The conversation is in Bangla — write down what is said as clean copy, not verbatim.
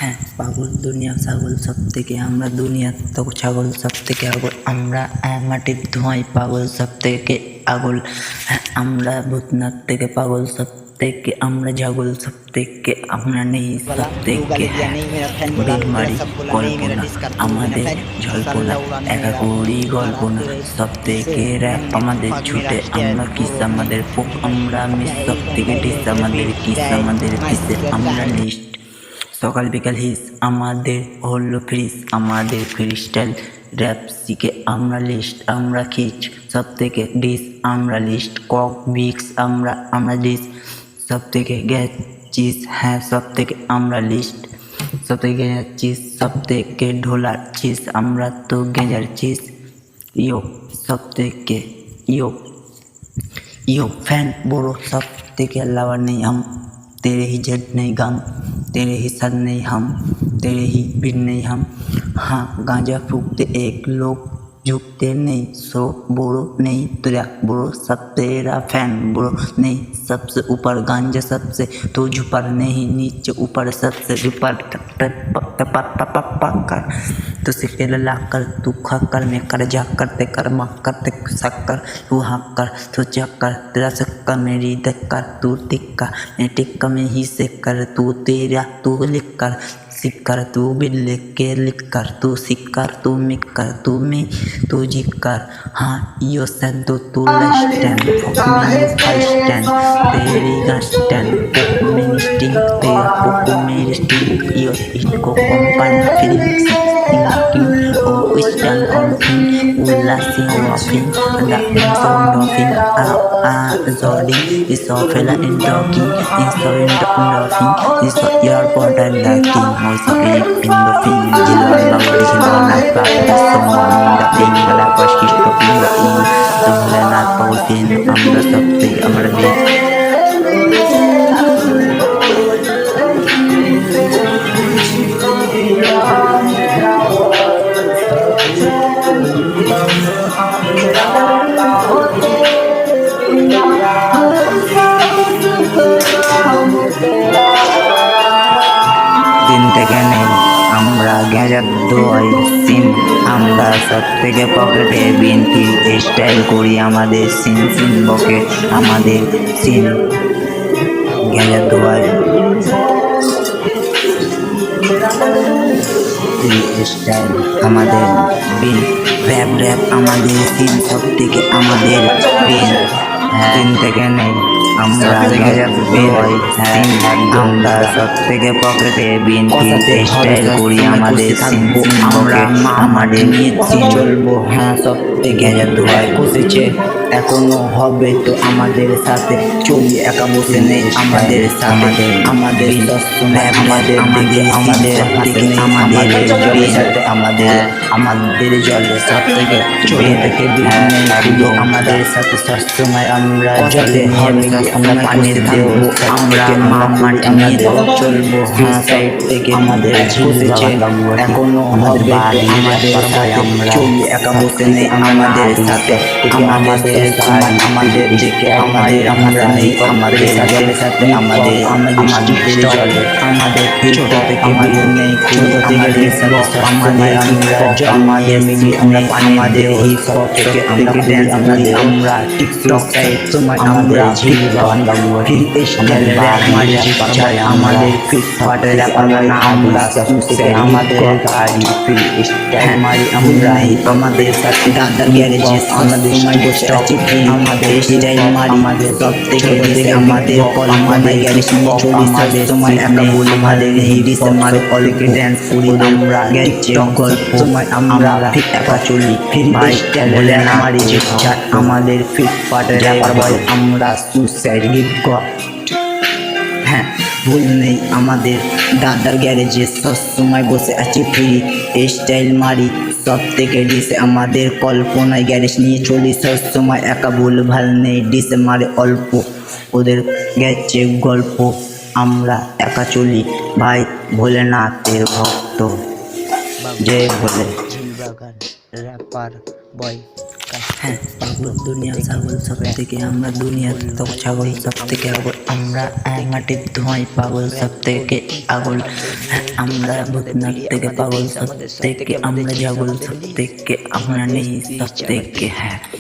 হ্যাঁ, পাগল দুনিয়া ছাগল সব থেকে আমরা দুনিয়ার তো ছাগল সব থেকে আগল আমরা মাটির ধোঁয়ায় পাগল সব থেকে আগল। হ্যাঁ, আমরা ভূতনাথ থেকে পাগল সব থেকে আমরা জাগল সব থেকে আমরা নেই সব থেকে। হ্যাঁ, বেলমারি কল্পনা আমাদের জল্পনা একা করি গল্পনা সব থেকে র্যাপ আমাদের ছুটে আমরা কিস আমাদের পোক আমরা মিস সব থেকে ডিস আমাদের কিস আমাদের পিসে আমরা লিস্ট সকাল বিকাল হিস আমাদের হলো ফ্রিজ আমাদের ফ্রিস্টাইল র্যাপ শিখে আমরা লিস্ট আমরা খিচ সব থেকে ডিস আমরা লিস্ট কক বিক্স আমরা ডিস সব থেকে গ্যাস চিজ। হ্যাঁ, সব থেকে আমরা লিস্ট সব থেকে চিজ সব থেকে ঢোলার চিজ আমরা তো গেঁজার চিজ। ইয়ো সব থেকে ইয়ো इयो फैन बोरो सब तेरे अलावा नहीं हम तेरे ही जट नहीं गम तेरे ही सर नहीं हम तेरे ही बिन नहीं हम। हाँ, गांजा फूकते एक लोग झुकते नहीं सो बोरो नहीं तेरा बोरो सब तेरा फैन बोरो नहीं सबसे ऊपर गांजा सबसे तो झुपर नहीं नीचे ऊपर सबसे ऊपर कर तो सिक्के ला कर तू खा कर मैं कर जा करते कर माँ करते शक्कर तू हाँ कर तो चक्कर तेरा शक्कर मेरी धक्कर तू टिक्का मैं टिक्का में ही से कर तू तेरा तू लिख कर सिक कर तू बिल लिख के लिख कर तू सिक कर तू मिक कर तू में तू जिक कर। हाँ, यो सन तो तू स्टैंड स्टैंड तेरी का स्टैंड मेरी स्टिंग तेरा पोको मेरी स्टिंग यो इसको कंपन feelings oh stand on thing उल्लासी वॉकिंग द सोंडोफिंग जोडिंग इस ऑफेला इन टॉकिंग इस इंडोफिंग is your body liking also in the film Jilan Bangladesh Hilanat Practice Semua Minda Tinggal Lapas Kishto Pinga Ini Tumlenat Paulfin Amra Sabti Amra Di दिन থেকে নেই আমরা গ্যাজার দোয়াই সিন আমরা সব থেকে পকেটে বিনতি স্টাইল করি আমাদের সিন সিন বকে আমাদের সিন গ্যাজার দোয়াই স্টাইল আমাদের বিন র্যাপ র্যাপ আমাদের সিন সব থেকে আমাদের বিন দিন থেকে নেই আমরা গ্যাজার দোয়াই সিন আমরা সব থেকে পকেটে বিনতি স্টাইল করি আমাদের সিন সিন বকে আমাদের সিন চলবো। হ্যাঁ, সব থেকে গ্যাজার দোয়াই বসেছে এখনো হবে তো আমাদের সাথে চলি একা বসে নেই আমাদের সাথে আমাদের আমাদের আমাদের আমাদের থেকে আমাদের জলের সাথে আমাদের জলের সব থেকে চলে থেকে শুধু আমাদের সাথে সবসময় আমরা জলে হবে আমরা পানির দেবো আমরা মামার আমাদের চলবো। হ্যাঁ, সাইড থেকে আমাদের বসেছে এখনো হবে আমাদের সাথে চলি একা বসে নেই আমাদের সাথে আমাদের আমাদের দিকে আমাদের আমরা নেই আমাদের জলের সাথে আমাদের আমাদের জলে আমাদের ছোট থেকে আমাদের নেই ছোট থেকে আমাদের আমরা আমাদের মিলি আমরা আমাদের এই সব থেকে আমরা ড্যান্স আমাদের আমরা টিকটক সাইট সময় আমরা ঝিল ফির স্টাইল আমাদের চাই আমাদের ফিট ফাটের আমরা আমরা আমাদের গাড়ি ফির স্টাইল মারি আমরা আমাদের সাথে দাদার গ্যারেজে আমাদের স্টপ আমাদের স্টাইল মারি আমাদের সব থেকে আমাদের কল আমাদের গ্যারেজ চলি সাথে সময় একা বলি আমাদের হিরিস আমাদের কলকে ড্যান্স করি আমরা টিকটক গল্প সময় আমরা ফিট একা চলি ফির স্টাইল বলে আমারই যে আমাদের ফিট ফাটের বল আমরা সুসাইড গিভ গড। হ্যাঁ, ভুল নেই আমাদের দাদার গ্যারেজে সব সময় বসে আছি ফ্রি স্টাইল মারি সব থেকে ডিসে আমাদের কল্পনায় গ্যারেজ নিয়ে চলি সব সময় একা ভুল ভাল নেই ডিসে মারে অল্প ওদের গেছে গল্প আমরা একা চলি ভাই ভোলেনাথের ভক্ত জয় ভোলে। ঝিলবাগান র্যাপার বয়। হ্যাঁ পাগল দুনিয়া ছাগল সব থেকে আমরা দুনিয়ার তো ছাগল সব থেকে আগল আমরা মাটির ধোঁয়ায় পাগল সব থেকে আগল হ্যাঁ আমরা ভূতনাথ থেকে পাগল সব থেকে আমরা জাগল সব থেকে আমরা নেই সব থেকে হ্যাঁ।